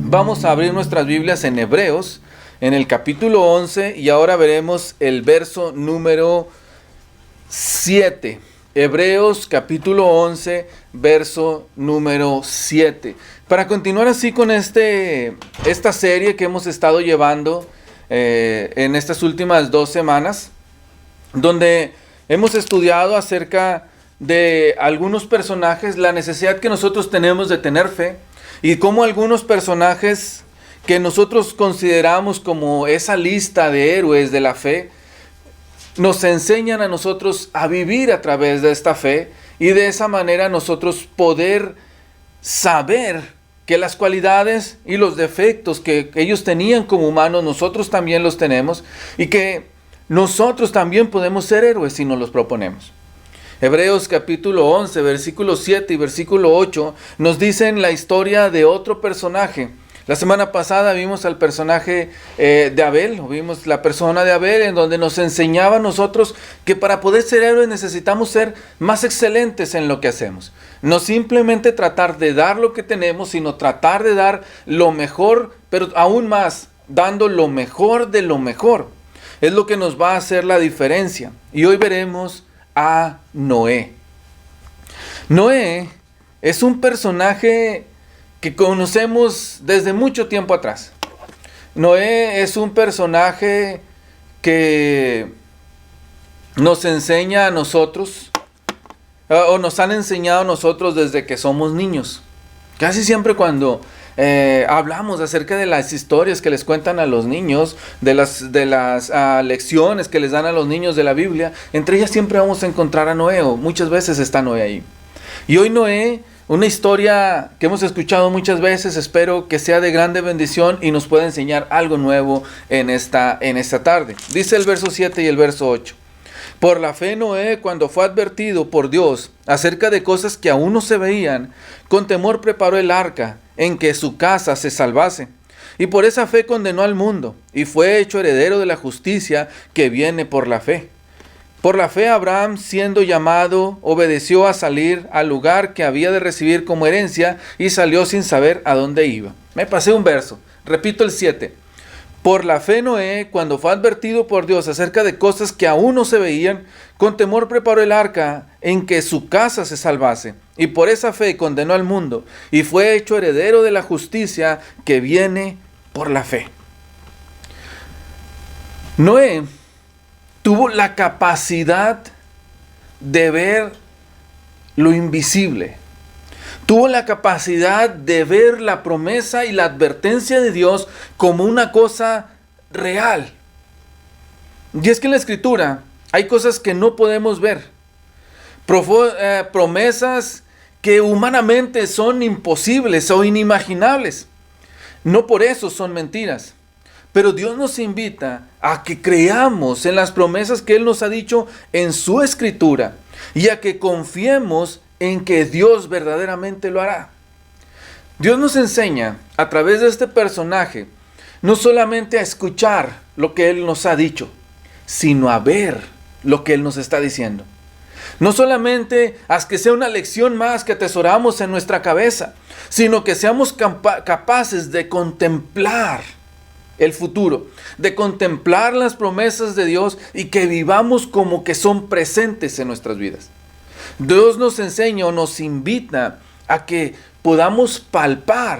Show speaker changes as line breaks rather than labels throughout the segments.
Vamos a abrir nuestras Biblias en Hebreos, en el capítulo 11, y ahora veremos el verso número 7. Hebreos capítulo 11, verso número 7. Para continuar así con esta serie que hemos estado llevando en estas últimas 2 semanas, donde hemos estudiado acerca de algunos personajes, la necesidad que nosotros tenemos de tener fe, y cómo algunos personajes que nosotros consideramos como esa lista de héroes de la fe, nos enseñan a nosotros a vivir a través de esta fe, y de esa manera nosotros poder saber que las cualidades y los defectos que ellos tenían como humanos, nosotros también los tenemos, y que nosotros también podemos ser héroes si nos los proponemos. Hebreos capítulo 11, versículo 7 y versículo 8 nos dicen la historia de otro personaje. La semana pasada vimos al personaje de Abel, o vimos la persona de Abel, en donde nos enseñaba a nosotros que para poder ser héroes necesitamos ser más excelentes en lo que hacemos. No simplemente tratar de dar lo que tenemos, sino tratar de dar lo mejor, pero aún más, dando lo mejor de lo mejor. Es lo que nos va a hacer la diferencia. Y hoy veremos a Noé. Noé es un personaje que conocemos desde mucho tiempo atrás. Noé es un personaje que nos enseña a nosotros, o nos han enseñado a nosotros desde que somos niños. Casi siempre cuando hablamos acerca de las historias que les cuentan a los niños, de las lecciones que les dan a los niños de la Biblia, entre ellas siempre vamos a encontrar a Noé, o muchas veces está Noé ahí. Y hoy Noé, una historia que hemos escuchado muchas veces, espero que sea de grande bendición y nos pueda enseñar algo nuevo en esta tarde. Dice el verso 7 y el verso 8. Por la fe Noé, cuando fue advertido por Dios acerca de cosas que aún no se veían, con temor preparó el arca en que su casa se salvase. Y por esa fe condenó al mundo, y fue hecho heredero de la justicia que viene por la fe. Por la fe Abraham, siendo llamado, obedeció a salir al lugar que había de recibir como herencia, y salió sin saber a dónde iba. Me pasé un verso, repito el 7. Por la fe Noé, cuando fue advertido por Dios acerca de cosas que aún no se veían, con temor preparó el arca en que su casa se salvase. Y por esa fe condenó al mundo, y fue hecho heredero de la justicia que viene por la fe. Noé tuvo la capacidad de ver lo invisible. Tuvo la capacidad de ver la promesa y la advertencia de Dios como una cosa real. Y es que en la Escritura hay cosas que no podemos ver. Promesas que humanamente son imposibles o inimaginables. No por eso son mentiras. Pero Dios nos invita a que creamos en las promesas que Él nos ha dicho en su Escritura, y a que confiemos en que Dios verdaderamente lo hará. Dios nos enseña a través de este personaje no solamente a escuchar lo que Él nos ha dicho, sino a ver lo que Él nos está diciendo. No solamente a que sea una lección más que atesoramos en nuestra cabeza, sino que seamos capaces de contemplar el futuro, de contemplar las promesas de Dios, y que vivamos como que son presentes en nuestras vidas. Dios nos enseña o nos invita a que podamos palpar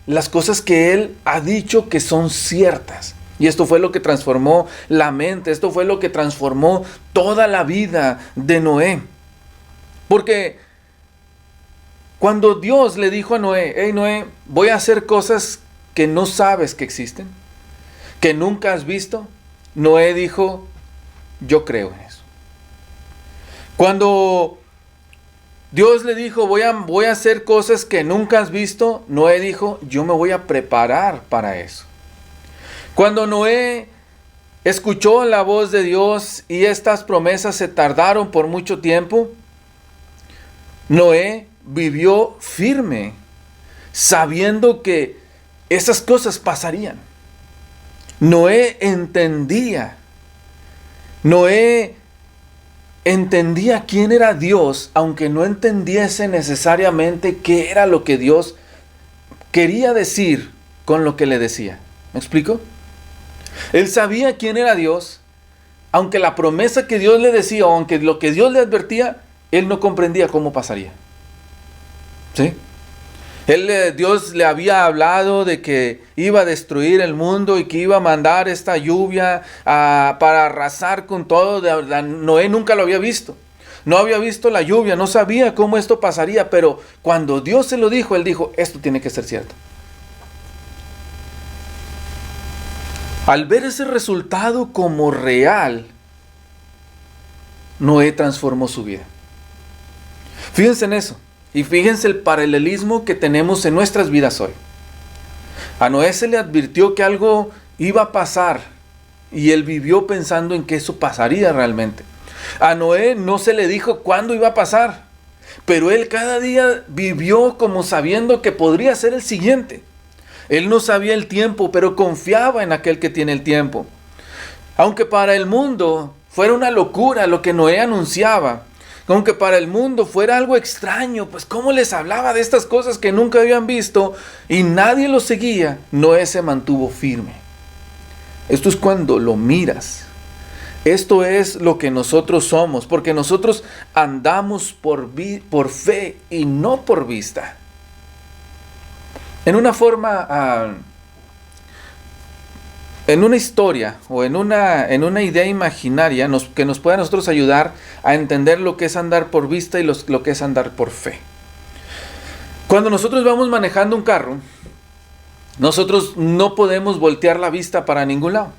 las cosas que Él ha dicho que son ciertas. Y esto fue lo que transformó la mente, esto fue lo que transformó toda la vida de Noé. Porque cuando Dios le dijo a Noé: hey Noé, voy a hacer cosas que no sabes que existen, que nunca has visto, Noé dijo: yo creo en eso. Cuando Dios le dijo: voy a hacer cosas que nunca has visto, Noé dijo: yo me voy a preparar para eso. Cuando Noé escuchó la voz de Dios y estas promesas se tardaron por mucho tiempo, Noé vivió firme, sabiendo que esas cosas pasarían. Noé entendía quién era Dios, aunque no entendiese necesariamente qué era lo que Dios quería decir con lo que le decía. ¿Me explico? Él sabía quién era Dios, aunque la promesa que Dios le decía, o aunque lo que Dios le advertía, él no comprendía cómo pasaría. ¿Sí? Dios le había hablado de que iba a destruir el mundo y que iba a mandar esta lluvia para arrasar con todo. Noé nunca lo había visto. No había visto la lluvia, no sabía cómo esto pasaría, pero cuando Dios se lo dijo, él dijo, esto tiene que ser cierto. Al ver ese resultado como real, Noé transformó su vida. Fíjense en eso. Y fíjense el paralelismo que tenemos en nuestras vidas hoy. A Noé se le advirtió que algo iba a pasar y él vivió pensando en que eso pasaría realmente. A Noé no se le dijo cuándo iba a pasar, pero él cada día vivió como sabiendo que podría ser el siguiente. Él no sabía el tiempo, pero confiaba en aquel que tiene el tiempo. Aunque para el mundo fuera una locura lo que Noé anunciaba, aunque para el mundo fuera algo extraño, pues cómo les hablaba de estas cosas que nunca habían visto y nadie lo seguía, Noé se mantuvo firme. Esto es cuando lo miras. Esto es lo que nosotros somos, porque nosotros andamos por fe y no por vista. En una forma, en una historia o en una idea imaginaria que nos pueda a nosotros ayudar a entender lo que es andar por vista y lo que es andar por fe. Cuando nosotros vamos manejando un carro, nosotros no podemos voltear la vista para ningún lado.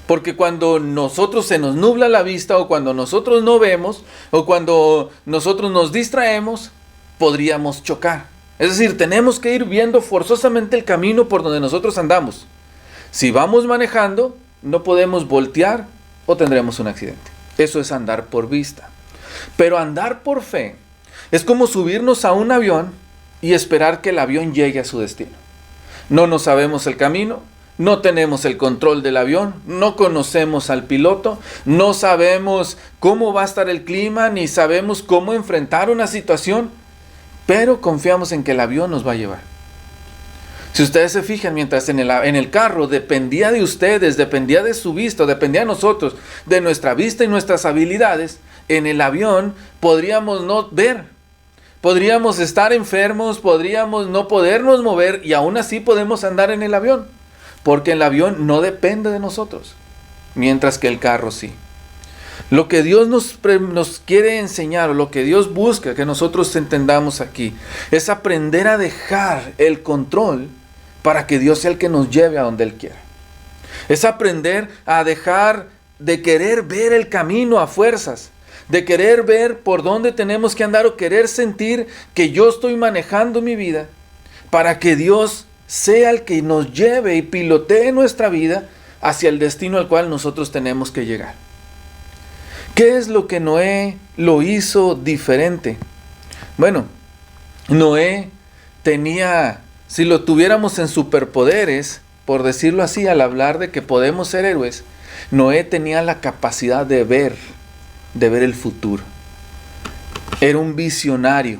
Porque cuando nosotros se nos nubla la vista o cuando nosotros no vemos o cuando nosotros nos distraemos, podríamos chocar. Es decir, tenemos que ir viendo forzosamente el camino por donde nosotros andamos. Si vamos manejando, no podemos voltear o tendremos un accidente. Eso es andar por vista. Pero andar por fe es como subirnos a un avión y esperar que el avión llegue a su destino. No nos sabemos el camino, no tenemos el control del avión, no conocemos al piloto, no sabemos cómo va a estar el clima, ni sabemos cómo enfrentar una situación, pero confiamos en que el avión nos va a llevar. Si ustedes se fijan, mientras en el carro dependía de ustedes, dependía de su vista, dependía de nosotros, de nuestra vista y nuestras habilidades, en el avión podríamos no ver, podríamos estar enfermos, podríamos no podernos mover y aún así podemos andar en el avión, porque el avión no depende de nosotros, mientras que el carro sí. Lo que Dios nos quiere enseñar, o lo que Dios busca que nosotros entendamos aquí, es aprender a dejar el control para que Dios sea el que nos lleve a donde Él quiera. Es aprender a dejar de querer ver el camino a fuerzas, de querer ver por dónde tenemos que andar o querer sentir que yo estoy manejando mi vida para que Dios sea el que nos lleve y pilotee nuestra vida hacia el destino al cual nosotros tenemos que llegar. ¿Qué es lo que Noé lo hizo diferente? Bueno, Noé tenía, si lo tuviéramos en superpoderes, por decirlo así, al hablar de que podemos ser héroes, Noé tenía la capacidad de ver el futuro. Era un visionario.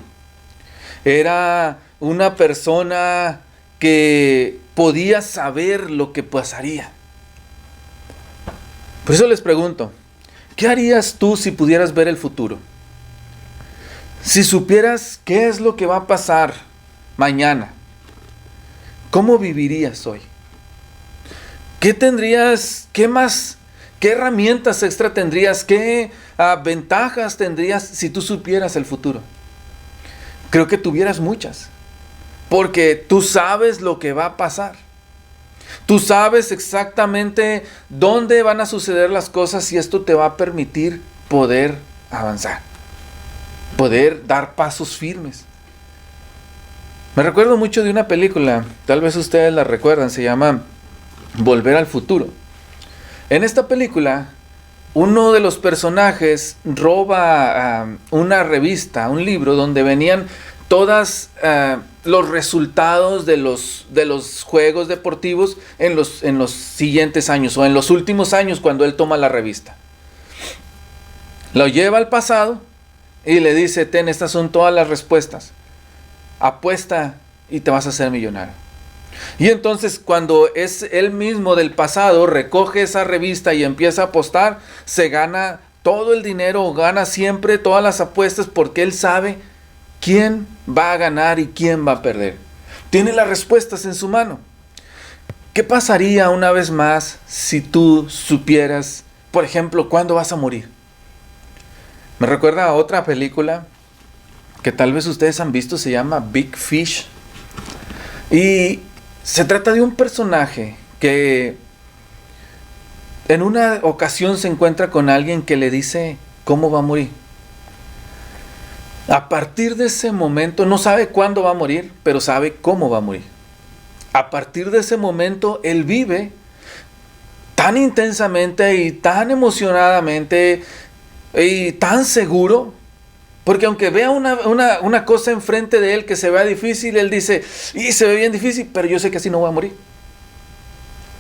Era una persona que podía saber lo que pasaría. Por eso les pregunto, ¿qué harías tú si pudieras ver el futuro? Si supieras qué es lo que va a pasar mañana, ¿cómo vivirías hoy? ¿Qué tendrías? ¿Qué más? ¿Qué herramientas extra tendrías? ¿Qué ventajas tendrías si tú supieras el futuro? Creo que tuvieras muchas, porque tú sabes lo que va a pasar. Tú sabes exactamente dónde van a suceder las cosas y esto te va a permitir poder avanzar, poder dar pasos firmes. Me recuerdo mucho de una película, tal vez ustedes la recuerdan, se llama Volver al Futuro. En esta película, uno de los personajes roba una revista, un libro donde venían todas los resultados de los juegos deportivos en los siguientes años o en los últimos años cuando él toma la revista. Lo lleva al pasado y le dice, ten, estas son todas las respuestas. Apuesta y te vas a hacer millonario. Y entonces cuando es él mismo del pasado, recoge esa revista y empieza a apostar, se gana todo el dinero, gana siempre todas las apuestas porque él sabe quién va a ganar y quién va a perder. Tiene las respuestas en su mano. ¿Qué pasaría una vez más si tú supieras, por ejemplo, cuándo vas a morir? Me recuerda a otra película que tal vez ustedes han visto, se llama Big Fish. Y se trata de un personaje que en una ocasión se encuentra con alguien que le dice cómo va a morir. A partir de ese momento, no sabe cuándo va a morir, pero sabe cómo va a morir. A partir de ese momento, él vive tan intensamente y tan emocionadamente y tan seguro, porque aunque vea una cosa enfrente de él que se vea difícil, él dice, y se ve bien difícil, pero yo sé que así no voy a morir.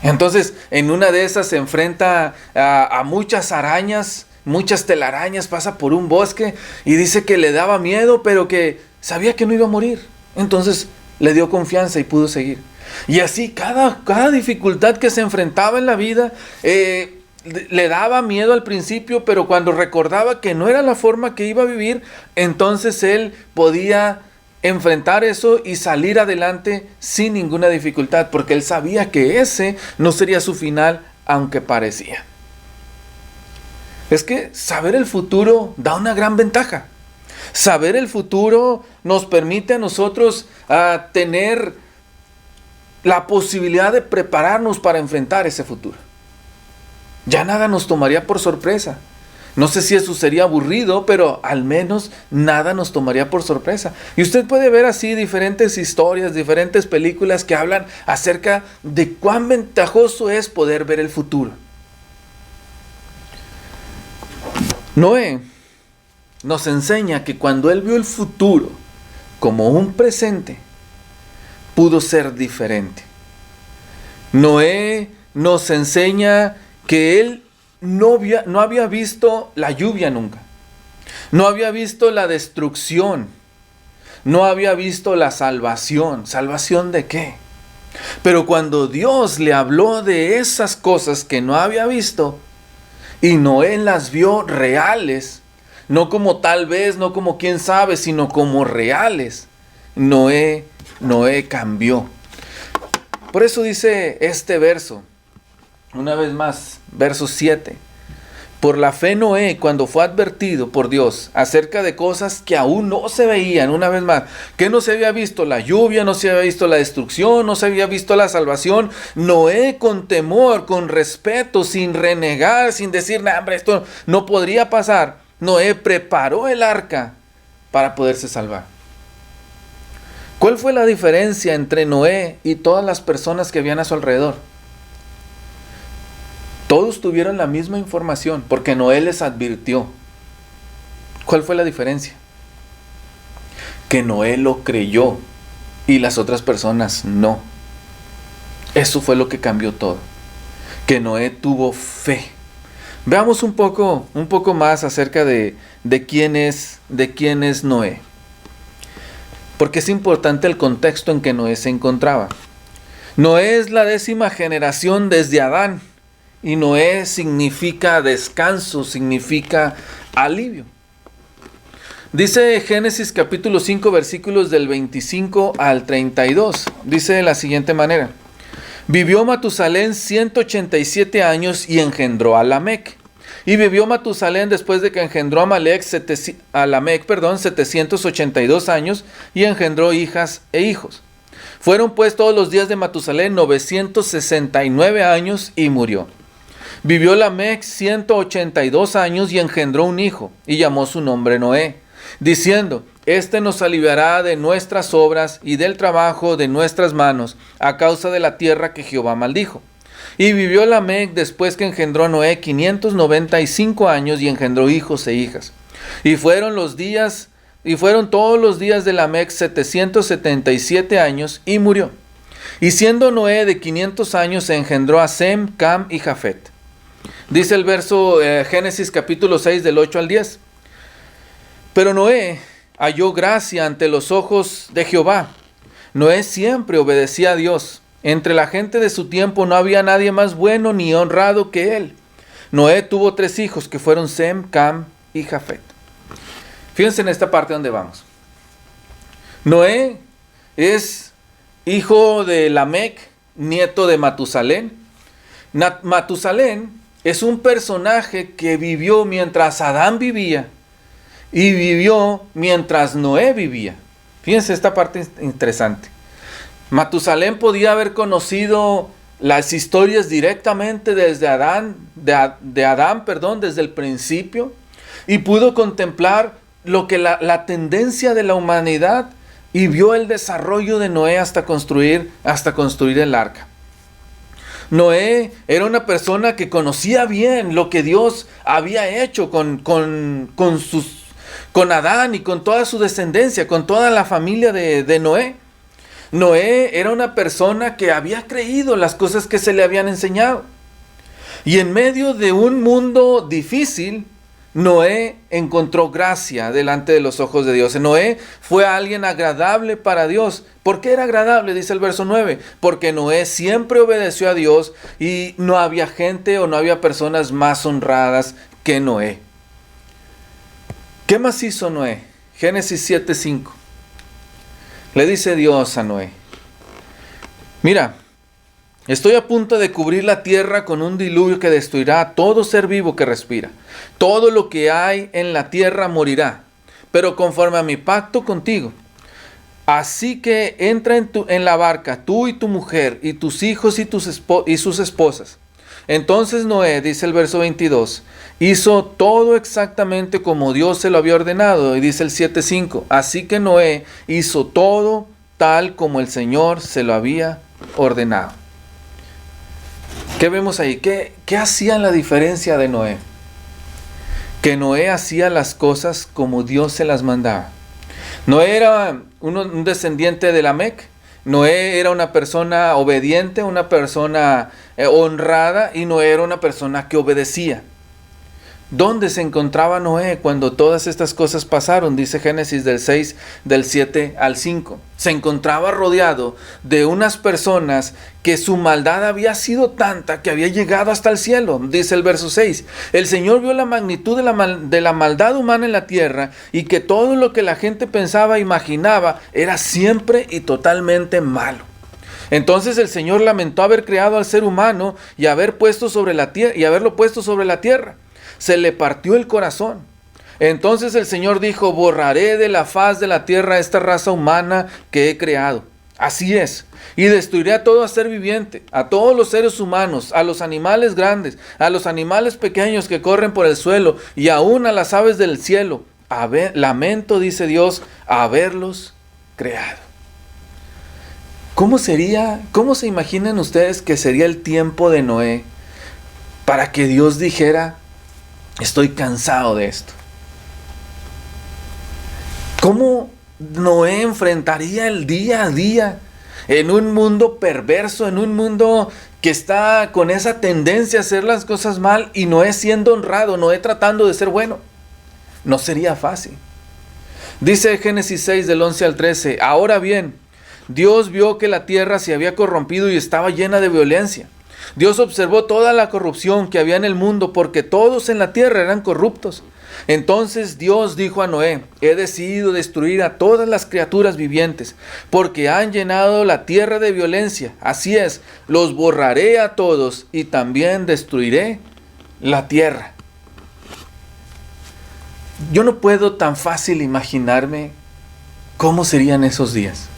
Entonces, en una de esas se enfrenta a muchas arañas, muchas telarañas, pasa por un bosque y dice que le daba miedo, pero que sabía que no iba a morir. Entonces, le dio confianza y pudo seguir. Y así, cada dificultad que se enfrentaba en la vida, le daba miedo al principio, pero cuando recordaba que no era la forma que iba a vivir, entonces él podía enfrentar eso y salir adelante sin ninguna dificultad, porque él sabía que ese no sería su final, aunque parecía. Es que saber el futuro da una gran ventaja. Saber el futuro nos permite a nosotros tener la posibilidad de prepararnos para enfrentar ese futuro. Ya nada nos tomaría por sorpresa. No sé si eso sería aburrido, pero al menos nada nos tomaría por sorpresa. Y usted puede ver así diferentes historias, diferentes películas que hablan acerca de cuán ventajoso es poder ver el futuro. Noé nos enseña que cuando él vio el futuro como un presente, pudo ser diferente. Noé nos enseña que él no había visto la lluvia nunca. No había visto la destrucción. No había visto la salvación. ¿Salvación de qué? Pero cuando Dios le habló de esas cosas que no había visto, y Noé las vio reales, no como tal vez, no como quién sabe, sino como reales, Noé cambió. Por eso dice este verso, una vez más, verso 7. Por la fe Noé, cuando fue advertido por Dios acerca de cosas que aún no se veían, una vez más, que no se había visto la lluvia, no se había visto la destrucción, no se había visto la salvación, Noé con temor, con respeto, sin renegar, sin decir, nah, hombre, esto no podría pasar, Noé preparó el arca para poderse salvar. ¿Cuál fue la diferencia entre Noé y todas las personas que habían a su alrededor? Todos tuvieron la misma información porque Noé les advirtió. ¿Cuál fue la diferencia? Que Noé lo creyó y las otras personas no. Eso fue lo que cambió todo. Que Noé tuvo fe. Veamos un poco más acerca de quién es Noé. Porque es importante el contexto en que Noé se encontraba. Noé es la 10ª generación desde Adán. Y Noé significa descanso, significa alivio. Dice Génesis capítulo 5 versículos del 25 al 32. Dice de la siguiente manera. Vivió Matusalén 187 años y engendró a Lamec. Y vivió Matusalén después de que engendró a Lamec 782 años y engendró hijas e hijos. Fueron pues todos los días de Matusalén 969 años y murió. Vivió Lamec 182 años y engendró un hijo, y llamó su nombre Noé, diciendo, este nos aliviará de nuestras obras y del trabajo de nuestras manos, a causa de la tierra que Jehová maldijo. Y vivió Lamec después que engendró a Noé 595 años y engendró hijos e hijas. Y fueron todos los días de Lamec 777 años y murió. Y siendo Noé de 500 años se engendró a Sem, Cam y Jafet. Dice el verso Génesis capítulo 6 del 8 al 10. Pero Noé halló gracia ante los ojos de Jehová. Noé siempre obedecía a Dios. Entre la gente de su tiempo no había nadie más bueno ni honrado que él. Noé tuvo 3 hijos que fueron Sem, Cam y Jafet. Fíjense en esta parte donde vamos. Noé es hijo de Lamec, nieto de Matusalén. Matusalén es un personaje que vivió mientras Adán vivía y vivió mientras Noé vivía. Fíjense esta parte interesante. Matusalén podía haber conocido las historias directamente desde Adán, desde el principio, y pudo contemplar lo que la tendencia de la humanidad, y vio el desarrollo de Noé hasta construir el arca. Noé era una persona que conocía bien lo que Dios había hecho con Adán y con toda su descendencia, con toda la familia de Noé. Noé era una persona que había creído las cosas que se le habían enseñado. Y en medio de un mundo difícil, Noé encontró gracia delante de los ojos de Dios. Noé fue alguien agradable para Dios. ¿Por qué era agradable? Dice el verso 9. Porque Noé siempre obedeció a Dios y no había gente o no había personas más honradas que Noé. ¿Qué más hizo Noé? Génesis 7:5. Le dice Dios a Noé: mira, estoy a punto de cubrir la tierra con un diluvio que destruirá a todo ser vivo que respira. Todo lo que hay en la tierra morirá, pero conforme a mi pacto contigo. Así que entra en la barca, tú y tu mujer, y tus hijos y sus esposas. Entonces Noé, dice el verso 22, hizo todo exactamente como Dios se lo había ordenado. Y dice el 7:5, así que Noé hizo todo tal como el Señor se lo había ordenado. ¿Qué vemos ahí? ¿Qué hacía la diferencia de Noé? Que Noé hacía las cosas como Dios se las mandaba. Noé era un descendiente de Lamec. Noé era una persona obediente, una persona honrada, y Noé era una persona que obedecía. ¿Dónde se encontraba Noé cuando todas estas cosas pasaron? Dice Génesis del 6, del 7 al 5. Se encontraba rodeado de unas personas que su maldad había sido tanta que había llegado hasta el cielo. Dice el verso 6. El Señor vio la magnitud de la maldad humana en la tierra, y que todo lo que la gente pensaba e imaginaba era siempre y totalmente malo. Entonces el Señor lamentó haber creado al ser humano y haberlo puesto sobre la tierra. Se le partió el corazón. Entonces el Señor dijo: borraré de la faz de la tierra esta raza humana que he creado. Así es. Y destruiré a todo ser viviente, a todos los seres humanos, a los animales grandes, a los animales pequeños que corren por el suelo, y aún a las aves del cielo. Lamento, dice Dios, haberlos creado. ¿Cómo se imaginan ustedes que sería el tiempo de Noé para que Dios dijera: estoy cansado de esto? ¿Cómo Noé enfrentaría el día a día en un mundo perverso, en un mundo que está con esa tendencia a hacer las cosas mal, y Noé siendo honrado, Noé tratando de ser bueno? No sería fácil. Dice Génesis 6 del 11 al 13, ahora bien, Dios vio que la tierra se había corrompido y estaba llena de violencia. Dios observó toda la corrupción que había en el mundo, porque todos en la tierra eran corruptos. Entonces Dios dijo a Noé: he decidido destruir a todas las criaturas vivientes, porque han llenado la tierra de violencia. Así es, los borraré a todos y también destruiré la tierra. Yo no puedo tan fácil imaginarme cómo serían esos días,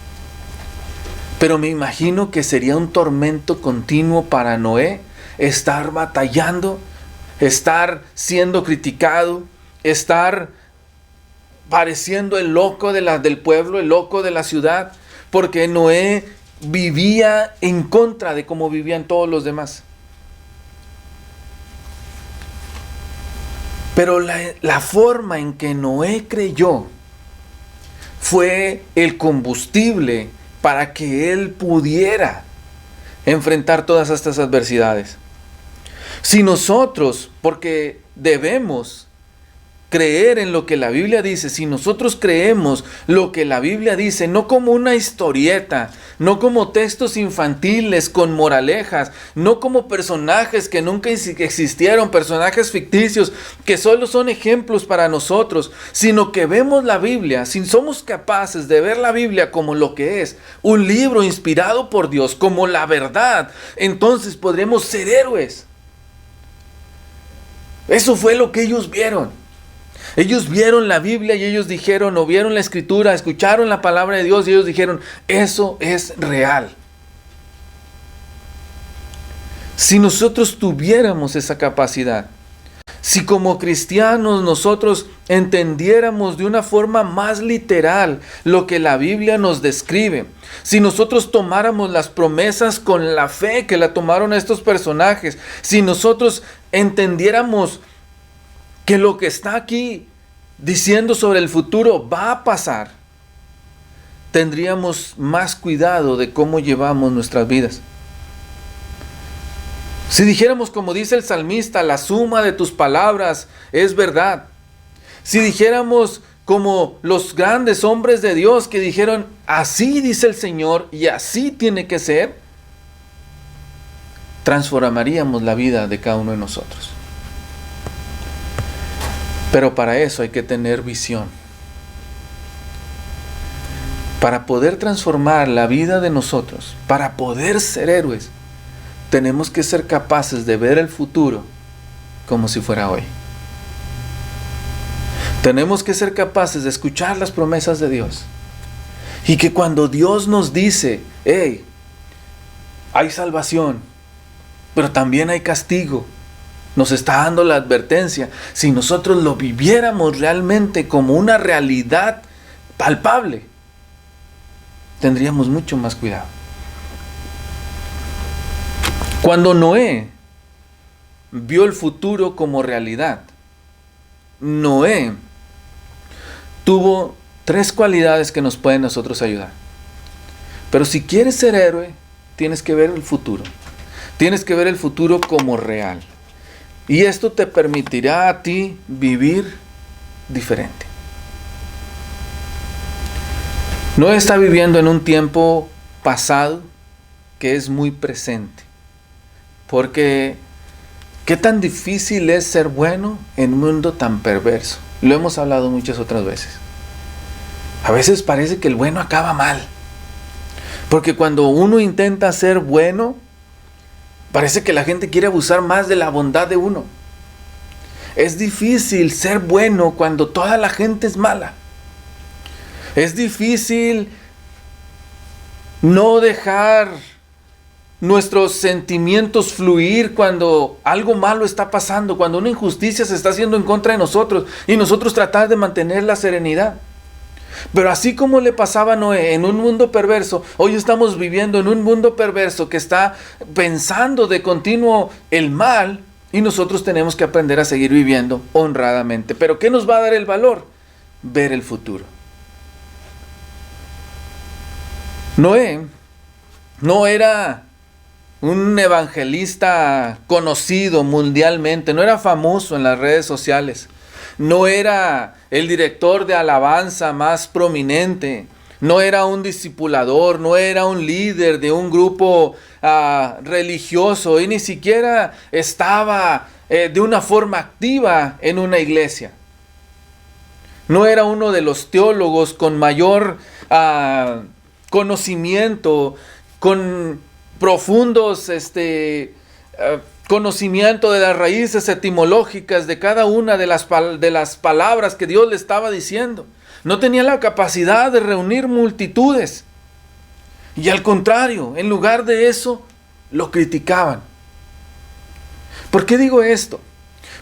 pero me imagino que sería un tormento continuo para Noé, estar batallando, estar siendo criticado, estar pareciendo el loco del pueblo, el loco de la ciudad, porque Noé vivía en contra de cómo vivían todos los demás. Pero la forma en que Noé creyó fue el combustible para que él pudiera enfrentar todas estas adversidades. Si nosotros, porque debemos creer en lo que la Biblia dice, si nosotros creemos lo que la Biblia dice, no como una historieta, no como textos infantiles con moralejas, no como personajes que nunca existieron, personajes ficticios que solo son ejemplos para nosotros, sino que vemos la Biblia, si somos capaces de ver la Biblia como lo que es, un libro inspirado por Dios, como la verdad, entonces podremos ser héroes. Eso fue lo que ellos vieron. Ellos vieron la Biblia y ellos dijeron, o vieron la Escritura, escucharon la palabra de Dios y ellos dijeron, eso es real. Si nosotros tuviéramos esa capacidad, si como cristianos nosotros entendiéramos de una forma más literal lo que la Biblia nos describe, si nosotros tomáramos las promesas con la fe que la tomaron estos personajes, si nosotros entendiéramos que lo que está aquí diciendo sobre el futuro va a pasar, tendríamos más cuidado de cómo llevamos nuestras vidas. Si dijéramos como dice el salmista, la suma de tus palabras es verdad. Si dijéramos como los grandes hombres de Dios que dijeron, así dice el Señor y así tiene que ser, transformaríamos la vida de cada uno de nosotros. Pero para eso hay que tener visión. Para poder transformar la vida de nosotros, para poder ser héroes, tenemos que ser capaces de ver el futuro como si fuera hoy. Tenemos que ser capaces de escuchar las promesas de Dios. Y que cuando Dios nos dice, hey, hay salvación, pero también hay castigo, nos está dando la advertencia. Si nosotros lo viviéramos realmente como una realidad palpable, tendríamos mucho más cuidado. Cuando Noé vio el futuro como realidad, Noé tuvo 3 cualidades que nos pueden nosotros ayudar. Pero si quieres ser héroe, tienes que ver el futuro. Tienes que ver el futuro como real. Y esto te permitirá a ti vivir diferente. Noé está viviendo en un tiempo pasado que es muy presente. Porque qué tan difícil es ser bueno en un mundo tan perverso. Lo hemos hablado muchas otras veces. A veces parece que el bueno acaba mal. Porque cuando uno intenta ser bueno, parece que la gente quiere abusar más de la bondad de uno. Es difícil ser bueno cuando toda la gente es mala. Es difícil no dejar nuestros sentimientos fluir cuando algo malo está pasando, cuando una injusticia se está haciendo en contra de nosotros y nosotros tratar de mantener la serenidad. Pero así como le pasaba a Noé en un mundo perverso, hoy estamos viviendo en un mundo perverso que está pensando de continuo el mal y nosotros tenemos que aprender a seguir viviendo honradamente. ¿Pero qué nos va a dar el valor? Ver el futuro. Noé no era un evangelista conocido mundialmente, no era famoso en las redes sociales. No era el director de alabanza más prominente, no era un discipulador, no era un líder de un grupo religioso y ni siquiera estaba de una forma activa en una iglesia. No era uno de los teólogos con mayor conocimiento, con profundos conocimiento de las raíces etimológicas de cada una de las palabras que Dios le estaba diciendo. No tenía la capacidad de reunir multitudes. Y al contrario, en lugar de eso, lo criticaban. ¿Por qué digo esto?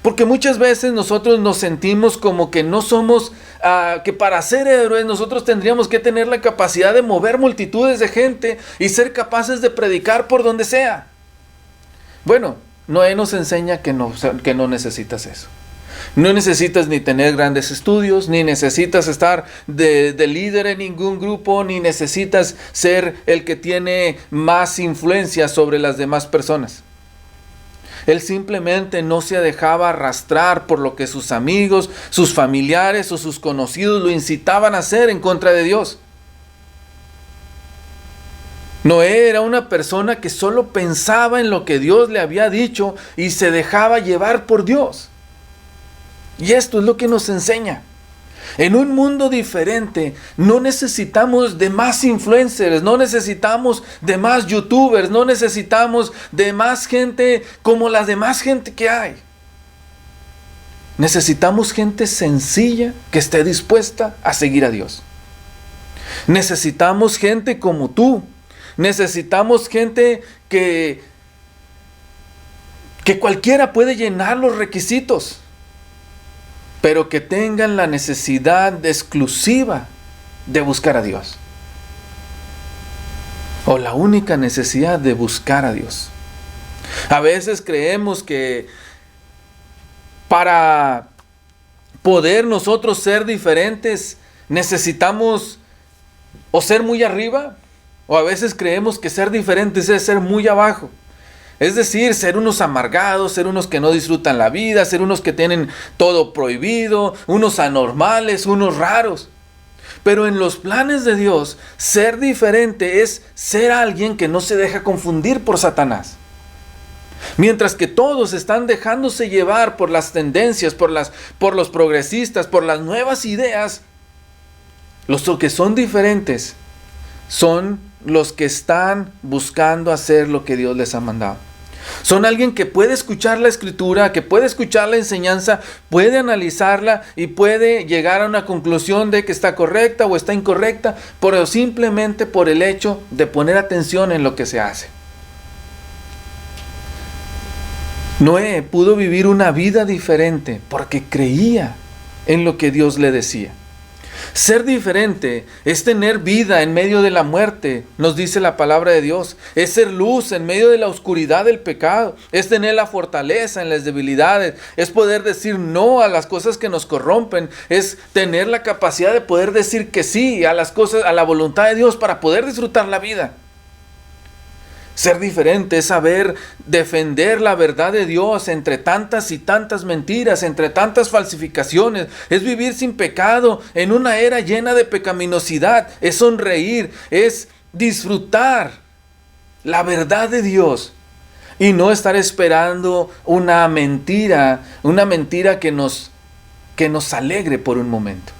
Porque muchas veces nosotros nos sentimos como que no somos, que para ser héroes nosotros tendríamos que tener la capacidad de mover multitudes de gente y ser capaces de predicar por donde sea. Bueno, Noé nos enseña que no necesitas eso. No necesitas ni tener grandes estudios, ni necesitas estar de líder en ningún grupo, ni necesitas ser el que tiene más influencia sobre las demás personas. Él simplemente no se dejaba arrastrar por lo que sus amigos, sus familiares o sus conocidos lo incitaban a hacer en contra de Dios. Noé era una persona que solo pensaba en lo que Dios le había dicho y se dejaba llevar por Dios. Y esto es lo que nos enseña. En un mundo diferente, no necesitamos de más influencers, no necesitamos de más youtubers, no necesitamos de más gente como la demás gente que hay. Necesitamos gente sencilla que esté dispuesta a seguir a Dios. Necesitamos gente como tú. Necesitamos gente que cualquiera puede llenar los requisitos, pero que tengan la necesidad exclusiva de buscar a Dios. O la única necesidad de buscar a Dios. A veces creemos que para poder nosotros ser diferentes necesitamos o ser muy arriba, o a veces creemos que ser diferentes es ser muy abajo. Es decir, ser unos amargados, ser unos que no disfrutan la vida, ser unos que tienen todo prohibido, unos anormales, unos raros. Pero en los planes de Dios, ser diferente es ser alguien que no se deja confundir por Satanás. Mientras que todos están dejándose llevar por las tendencias, por los progresistas, por las nuevas ideas, los que son diferentes son los que están buscando hacer lo que Dios les ha mandado. Son alguien que puede escuchar la escritura, que puede escuchar la enseñanza, puede analizarla y puede llegar a una conclusión de que está correcta o está incorrecta, pero simplemente por el hecho de poner atención en lo que se hace. Noé pudo vivir una vida diferente porque creía en lo que Dios le decía. Ser diferente es tener vida en medio de la muerte, nos dice la palabra de Dios. Es ser luz en medio de la oscuridad del pecado. Es tener la fortaleza en las debilidades. Es poder decir no a las cosas que nos corrompen. Es tener la capacidad de poder decir que sí a las cosas, a la voluntad de Dios para poder disfrutar la vida. Ser diferente es saber defender la verdad de Dios entre tantas y tantas mentiras, entre tantas falsificaciones. Es vivir sin pecado en una era llena de pecaminosidad. Es sonreír, es disfrutar la verdad de Dios y no estar esperando una mentira que nos alegre por un momento.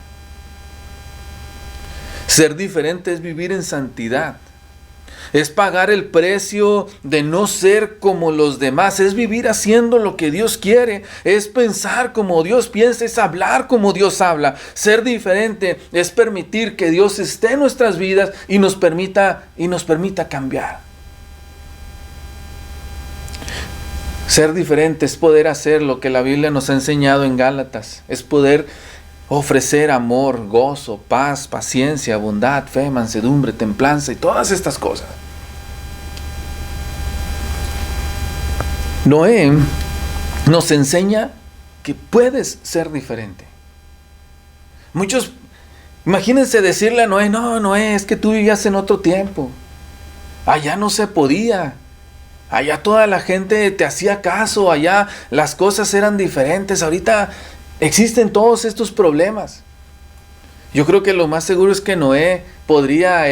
Ser diferente es vivir en santidad. Es pagar el precio de no ser como los demás. Es vivir haciendo lo que Dios quiere. Es pensar como Dios piensa. Es hablar como Dios habla. Ser diferente es permitir que Dios esté en nuestras vidas y nos permita cambiar. Ser diferente es poder hacer lo que la Biblia nos ha enseñado en Gálatas. Es poder ofrecer amor, gozo, paz, paciencia, bondad, fe, mansedumbre, templanza y todas estas cosas. Noé nos enseña que puedes ser diferente. Muchos, imagínense decirle a Noé, no, Noé, es que tú vivías en otro tiempo. Allá no se podía. Allá toda la gente te hacía caso, allá las cosas eran diferentes. Ahorita existen todos estos problemas. Yo creo que lo más seguro es que Noé podría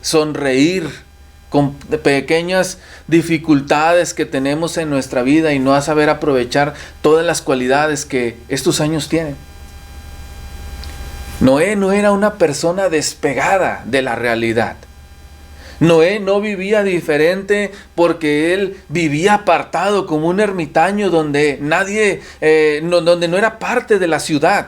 sonreír con pequeñas dificultades que tenemos en nuestra vida y no a saber aprovechar todas las cualidades que estos años tienen. Noé no era una persona despegada de la realidad. Noé no vivía diferente porque él vivía apartado como un ermitaño donde donde no era parte de la ciudad.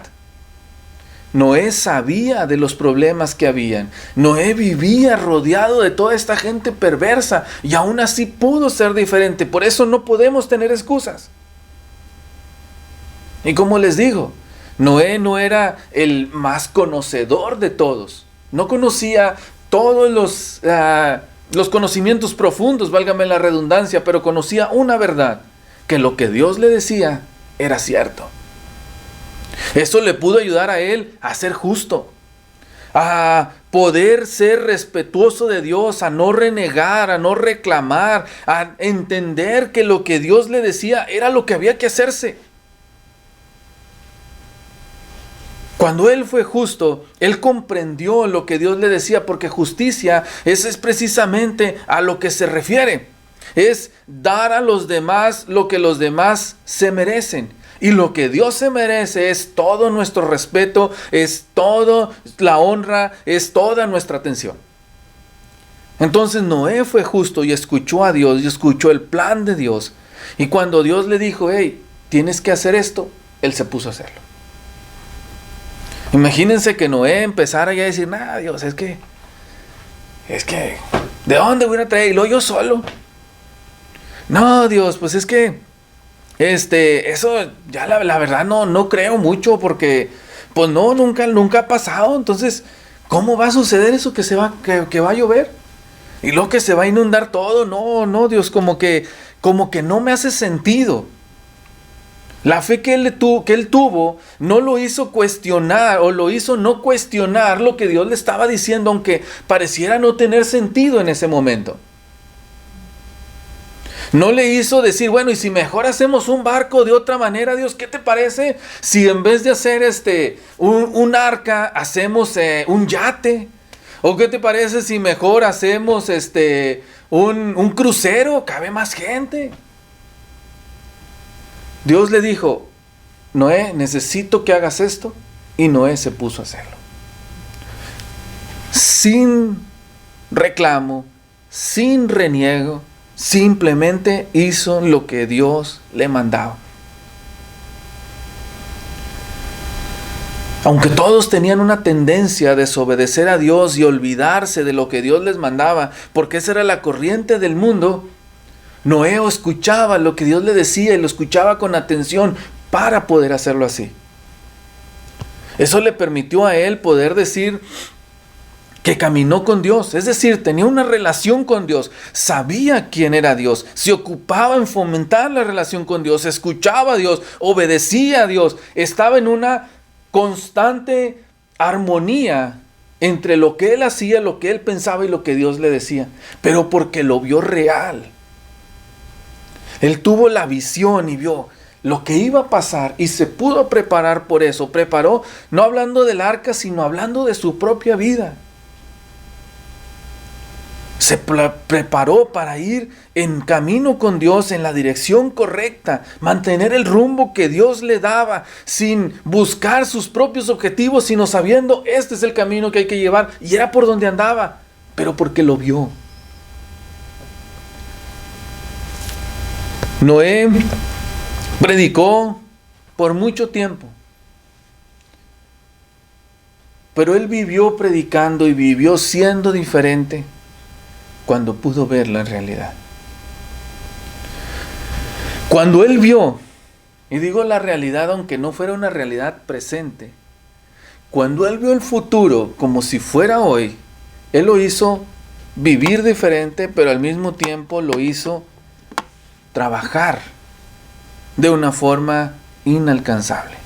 Noé sabía de los problemas que habían. Noé vivía rodeado de toda esta gente perversa y aún así pudo ser diferente. Por eso no podemos tener excusas. Y como les digo, Noé no era el más conocedor de todos. No conocía todos los conocimientos profundos, válgame la redundancia, pero conocía una verdad, que lo que Dios le decía era cierto. Eso le pudo ayudar a él a ser justo, a poder ser respetuoso de Dios, a no renegar, a no reclamar, a entender que lo que Dios le decía era lo que había que hacerse. Cuando él fue justo, él comprendió lo que Dios le decía, porque justicia es precisamente a lo que se refiere. Es dar a los demás lo que los demás se merecen. Y lo que Dios se merece es todo nuestro respeto, es toda la honra, es toda nuestra atención. Entonces Noé fue justo y escuchó a Dios y escuchó el plan de Dios. Y cuando Dios le dijo, hey, tienes que hacer esto, él se puso a hacerlo. Imagínense que Noé empezara ya a decir, nada, Dios, es que, ¿de dónde voy a traer? Y luego yo solo. No, Dios, pues es que, eso ya la verdad no creo mucho porque, pues no, nunca ha pasado. Entonces, ¿cómo va a suceder eso que que va a llover? Y luego que se va a inundar todo. No, Dios, como que no me hace sentido. La fe que él tuvo no lo hizo cuestionar o lo hizo no cuestionar lo que Dios le estaba diciendo, aunque pareciera no tener sentido en ese momento. No le hizo decir, bueno, y si mejor hacemos un barco de otra manera, Dios, ¿qué te parece si en vez de hacer un arca, hacemos un yate? ¿O qué te parece si mejor hacemos un crucero? Cabe más gente. Dios le dijo, Noé, necesito que hagas esto. Y Noé se puso a hacerlo. Sin reclamo, sin reniego, simplemente hizo lo que Dios le mandaba. Aunque todos tenían una tendencia a desobedecer a Dios y olvidarse de lo que Dios les mandaba, porque esa era la corriente del mundo, Noé escuchaba lo que Dios le decía y lo escuchaba con atención para poder hacerlo así. Eso le permitió a él poder decir que caminó con Dios, es decir, tenía una relación con Dios, sabía quién era Dios, se ocupaba en fomentar la relación con Dios, escuchaba a Dios, obedecía a Dios, estaba en una constante armonía entre lo que él hacía, lo que él pensaba y lo que Dios le decía, pero porque lo vio real. Él tuvo la visión y vio lo que iba a pasar y se pudo preparar por eso. Preparó, no hablando del arca, sino hablando de su propia vida. Se preparó para ir en camino con Dios, en la dirección correcta, mantener el rumbo que Dios le daba, sin buscar sus propios objetivos, sino sabiendo este es el camino que hay que llevar. Y era por donde andaba, pero porque lo vio. Noé predicó por mucho tiempo, pero él vivió predicando y vivió siendo diferente cuando pudo ver la realidad. Cuando él vio, y digo la realidad aunque no fuera una realidad presente, cuando él vio el futuro como si fuera hoy, él lo hizo vivir diferente, pero al mismo tiempo lo hizo trabajar de una forma inalcanzable.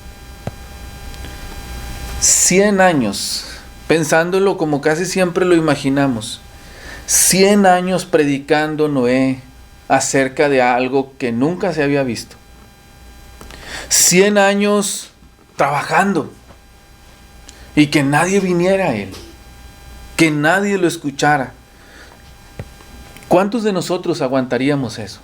100 años, pensándolo como casi siempre lo imaginamos, 100 años predicando Noé acerca de algo que nunca se había visto. 100 años trabajando y que nadie viniera a él, que nadie lo escuchara. ¿Cuántos de nosotros aguantaríamos eso?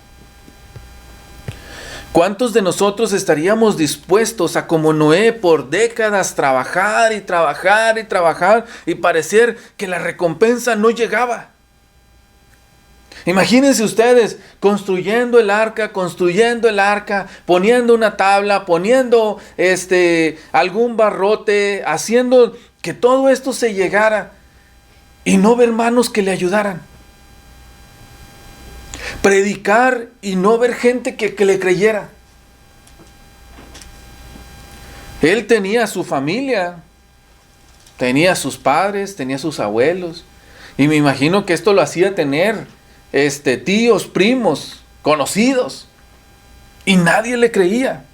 ¿Cuántos de nosotros estaríamos dispuestos a, como Noé, por décadas trabajar y trabajar y trabajar y parecer que la recompensa no llegaba? Imagínense ustedes construyendo el arca, poniendo una tabla, poniendo algún barrote, haciendo que todo esto se llegara y no ver manos que le ayudaran. Predicar y no ver gente que le creyera. Él tenía su familia, tenía sus padres, tenía sus abuelos, y me imagino que esto lo hacía tener tíos, primos, conocidos, y nadie le creía.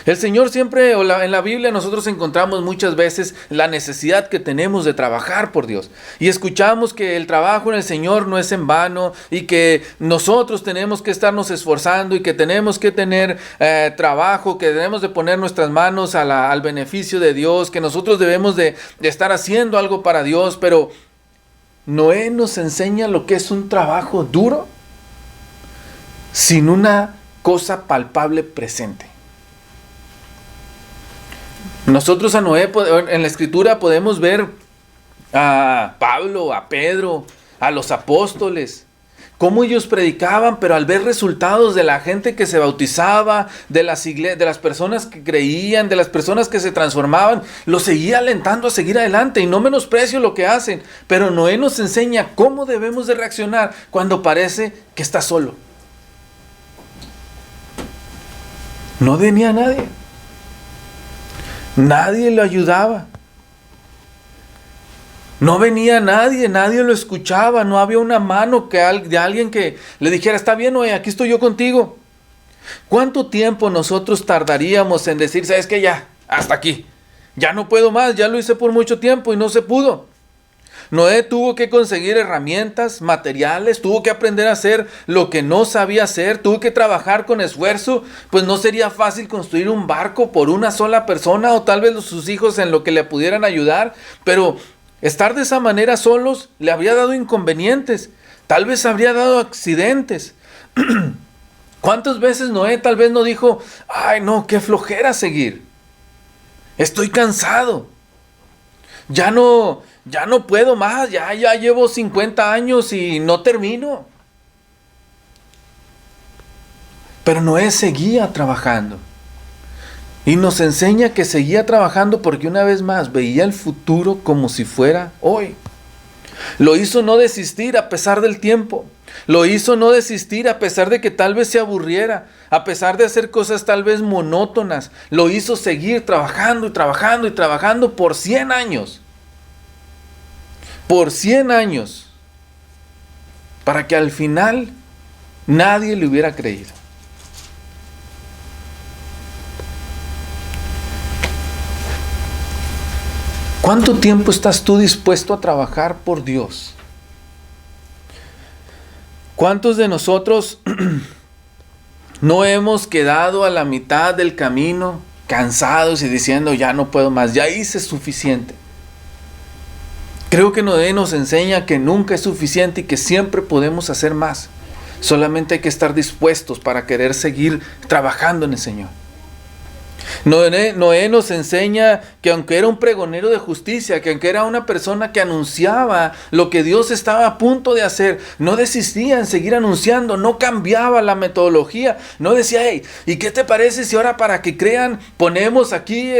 El Señor siempre, en la Biblia nosotros encontramos muchas veces la necesidad que tenemos de trabajar por Dios. Y escuchamos que el trabajo en el Señor no es en vano y que nosotros tenemos que estarnos esforzando y que tenemos que tener trabajo, que debemos de poner nuestras manos al beneficio de Dios, que nosotros debemos de estar haciendo algo para Dios. Pero Noé nos enseña lo que es un trabajo duro sin una cosa palpable presente. Nosotros a Noé, en la Escritura podemos ver a Pablo, a Pedro, a los apóstoles, cómo ellos predicaban, pero al ver resultados de la gente que se bautizaba, de las personas que creían, de las personas que se transformaban, los seguía alentando a seguir adelante, y no menosprecio lo que hacen, pero Noé nos enseña cómo debemos de reaccionar cuando parece que está solo. No tenía a nadie. Nadie lo ayudaba. No venía nadie lo escuchaba. No había una mano de alguien que le dijera: está bien, Noé, aquí estoy yo contigo. ¿Cuánto tiempo nosotros tardaríamos en decir: sabes qué, ya, hasta aquí, ya no puedo más, ya lo hice por mucho tiempo y no se pudo? Noé tuvo que conseguir herramientas, materiales, tuvo que aprender a hacer lo que no sabía hacer, tuvo que trabajar con esfuerzo, pues no sería fácil construir un barco por una sola persona o tal vez sus hijos en lo que le pudieran ayudar, pero estar de esa manera solos le habría dado inconvenientes, tal vez habría dado accidentes. ¿Cuántas veces Noé tal vez no dijo: ay no, qué flojera seguir, estoy cansado, ya no puedo más, ya llevo 50 años y no termino? Pero Noé seguía trabajando. Y nos enseña que seguía trabajando porque una vez más veía el futuro como si fuera hoy. Lo hizo no desistir a pesar del tiempo. Lo hizo no desistir a pesar de que tal vez se aburriera, a pesar de hacer cosas tal vez monótonas. Lo hizo seguir trabajando y trabajando y trabajando por 100 años. Por 100 años. Para que al final nadie le hubiera creído. ¿Cuánto tiempo estás tú dispuesto a trabajar por Dios? ¿Cuántos de nosotros no hemos quedado a la mitad del camino, cansados y diciendo: ya no puedo más, ya hice suficiente? Creo que Noé nos enseña que nunca es suficiente y que siempre podemos hacer más. Solamente hay que estar dispuestos para querer seguir trabajando en el Señor. Noé nos enseña que aunque era un pregonero de justicia, que aunque era una persona que anunciaba lo que Dios estaba a punto de hacer, no desistía en seguir anunciando, no cambiaba la metodología, no decía: hey, ¿y qué te parece si ahora para que crean ponemos aquí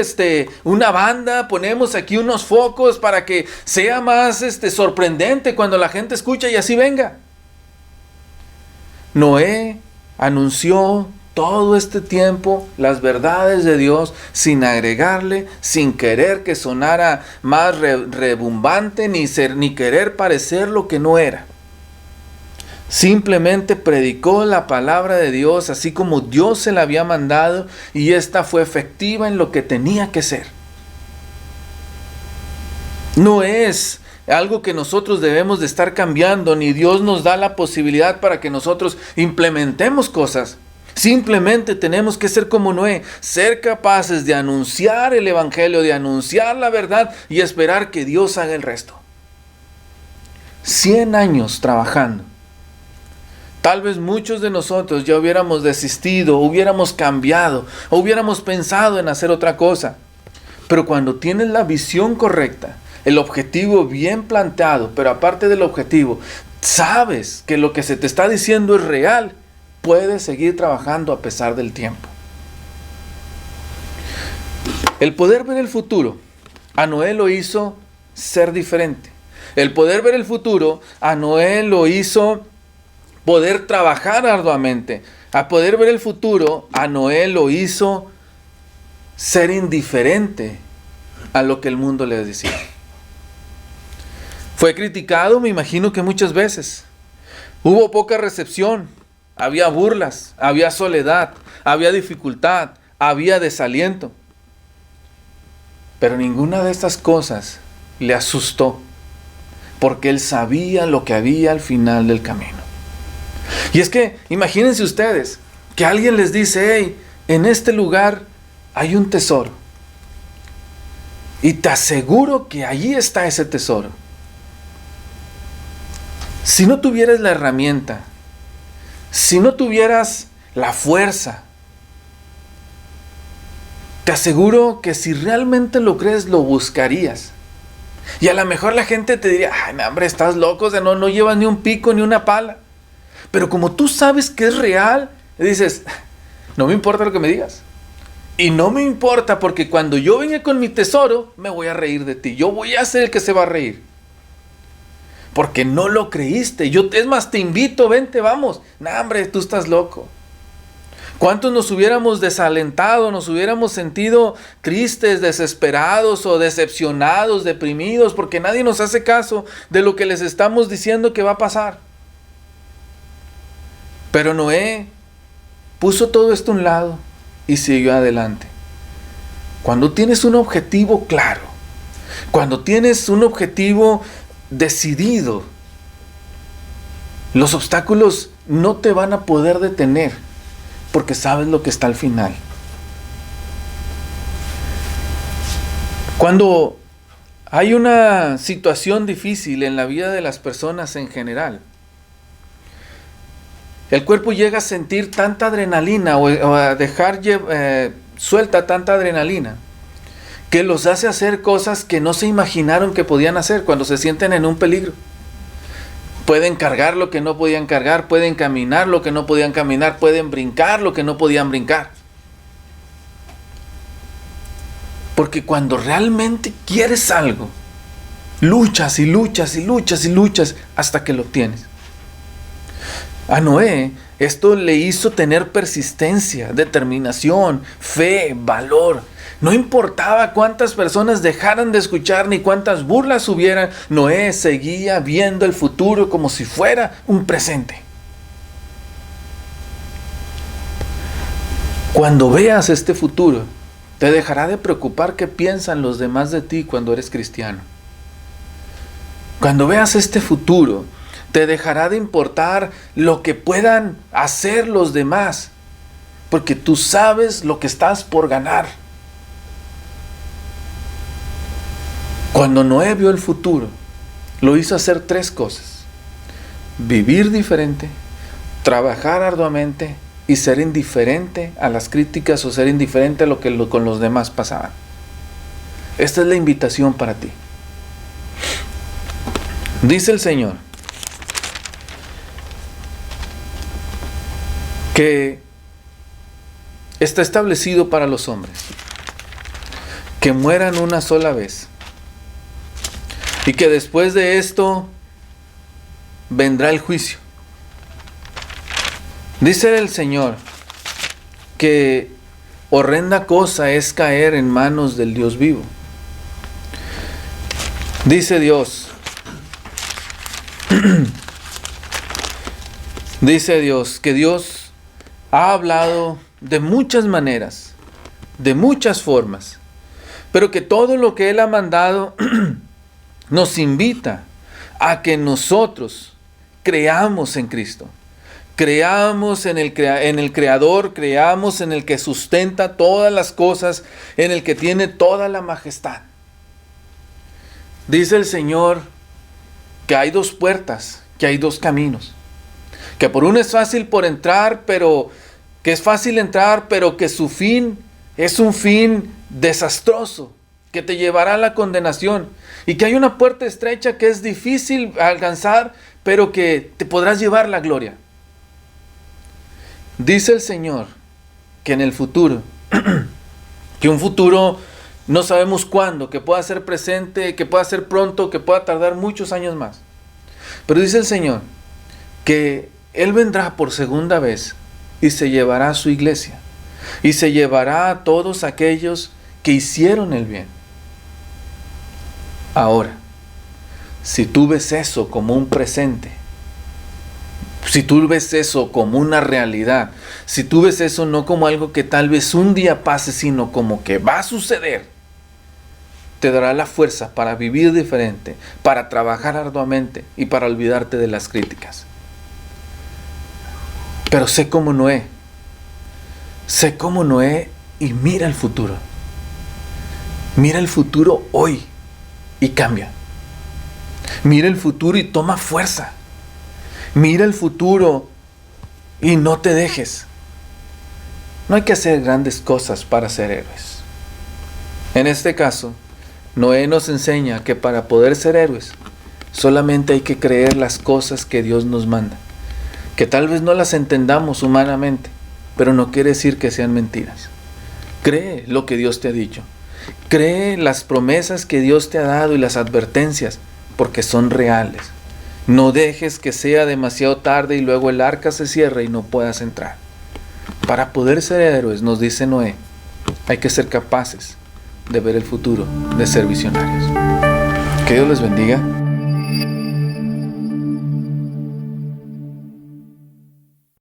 una banda, ponemos aquí unos focos para que sea más sorprendente cuando la gente escucha y así venga? Noé anunció todo este tiempo las verdades de Dios sin agregarle, sin querer que sonara más rebumbante ni querer parecer lo que no era. Simplemente predicó la palabra de Dios así como Dios se la había mandado, y esta fue efectiva en lo que tenía que ser. No es algo que nosotros debemos de estar cambiando, ni Dios nos da la posibilidad para que nosotros implementemos cosas. Simplemente tenemos que ser como Noé, ser capaces de anunciar el evangelio, de anunciar la verdad y esperar que Dios haga el resto. 100 años trabajando. Tal vez muchos de nosotros ya hubiéramos desistido, hubiéramos cambiado, o hubiéramos pensado en hacer otra cosa. Pero cuando tienes la visión correcta, el objetivo bien planteado, pero aparte del objetivo, sabes que lo que se te está diciendo es real, puedes seguir trabajando a pesar del tiempo. El poder ver el futuro, a Noé lo hizo ser diferente. El poder ver el futuro, a Noé lo hizo poder trabajar arduamente. A poder ver el futuro, a Noé lo hizo ser indiferente a lo que el mundo le decía. Fue criticado, me imagino que muchas veces. Hubo poca recepción. Había burlas, había soledad, había dificultad, había desaliento. Pero ninguna de estas cosas le asustó, porque él sabía lo que había al final del camino. Y es que, imagínense ustedes, que alguien les dice, hey, en este lugar hay un tesoro. Y te aseguro que allí está ese tesoro. Si no tuvieras la herramienta, si no tuvieras la fuerza, te aseguro que si realmente lo crees, lo buscarías. Y a lo mejor la gente te diría, ay, no, hombre, estás loco, o sea, no llevas ni un pico ni una pala. Pero como tú sabes que es real, dices, no me importa lo que me digas. Y no me importa, porque cuando yo venga con mi tesoro, me voy a reír de ti. Yo voy a ser el que se va a reír. Porque no lo creíste. Es más, te invito, vente, vamos. No, hombre, tú estás loco. ¿Cuántos nos hubiéramos desalentado, nos hubiéramos sentido tristes, desesperados o decepcionados, deprimidos, porque nadie nos hace caso de lo que les estamos diciendo que va a pasar? Pero Noé puso todo esto a un lado y siguió adelante. Cuando tienes un objetivo claro, cuando tienes un objetivo decidido, los obstáculos no te van a poder detener, porque sabes lo que está al final. Cuando hay una situación difícil en la vida de las personas en general, el cuerpo llega a sentir tanta adrenalina o a dejar suelta tanta adrenalina que los hace hacer cosas que no se imaginaron que podían hacer cuando se sienten en un peligro. Pueden cargar lo que no podían cargar, pueden caminar lo que no podían caminar, pueden brincar lo que no podían brincar. Porque cuando realmente quieres algo, luchas y luchas y luchas y luchas hasta que lo obtienes. A Noé esto le hizo tener persistencia, determinación, fe, valor. No importaba cuántas personas dejaran de escuchar ni cuántas burlas hubieran, Noé seguía viendo el futuro como si fuera un presente. Cuando veas este futuro, te dejará de preocupar qué piensan los demás de ti cuando eres cristiano. Cuando veas este futuro, te dejará de importar lo que puedan hacer los demás, porque tú sabes lo que estás por ganar. Cuando Noé vio el futuro, lo hizo hacer 3 cosas: vivir diferente, trabajar arduamente y ser indiferente a las críticas o ser indiferente a lo que con los demás pasaban. Esta es la invitación para ti. Dice el Señor que está establecido para los hombres que mueran una sola vez y que después de esto vendrá el juicio. Dice el Señor que horrenda cosa es caer en manos del Dios vivo. Dice Dios, dice Dios que Dios ha hablado de muchas maneras, de muchas formas, pero que todo lo que Él ha mandado nos invita a que nosotros creamos en Cristo, creamos en el Creador, creamos en el que sustenta todas las cosas, en el que tiene toda la majestad. Dice el Señor que hay 2 puertas, que hay 2 caminos, que por uno es fácil por entrar, pero que es fácil entrar, pero que su fin es un fin desastroso, que te llevará a la condenación, y que hay una puerta estrecha que es difícil alcanzar, pero que te podrás llevar la gloria. Dice el Señor que en el futuro, que un futuro no sabemos cuándo, que pueda ser presente, que pueda ser pronto, que pueda tardar muchos años más. Pero dice el Señor que Él vendrá por segunda vez y se llevará a su iglesia y se llevará a todos aquellos que hicieron el bien. Ahora, si tú ves eso como un presente, Si tú ves eso como una realidad, si tú ves eso no como algo que tal vez un día pase, sino como que va a suceder, te dará la fuerza para vivir diferente, para trabajar arduamente y para olvidarte de las críticas. Pero sé como Noé y mira el futuro. Mira el futuro hoy y cambia. Mira el futuro y toma fuerza. Mira el futuro y no te dejes. No hay que hacer grandes cosas para ser héroes. En este caso, Noé nos enseña que para poder ser héroes, solamente hay que creer las cosas que Dios nos manda. Que tal vez no las entendamos humanamente, pero no quiere decir que sean mentiras. Cree lo que Dios te ha dicho. Cree las promesas que Dios te ha dado y las advertencias, porque son reales. No dejes que sea demasiado tarde y luego el arca se cierre y no puedas entrar. Para poder ser héroes, nos dice Noé, hay que ser capaces de ver el futuro, de ser visionarios. Que Dios les bendiga.